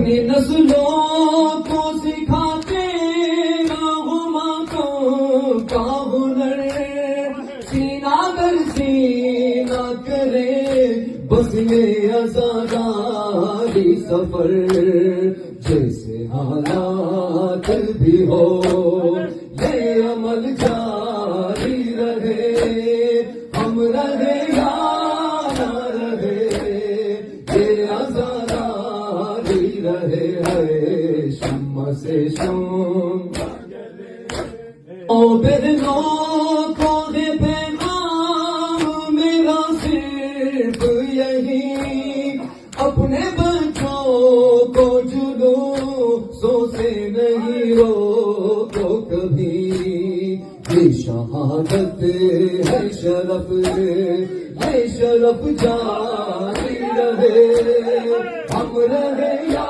اپنی نسلوں کو سکھاتے کا ہنر، سینہ در سینہ کرے بس یہ آزاداری سفر، جیسے حالات بھی ہو یہ عمل جاری رہے، ہم رہے یا نہ رہے یہ آزاداری رہے، ہے شمع سے شمع او بہنوں کو دے پیغام میرا صرف یہی، اپنے بچوں کو جلوسوں سے نہیں روکو کبھی، یہ شہادت ہے شرف، یہ شرف جان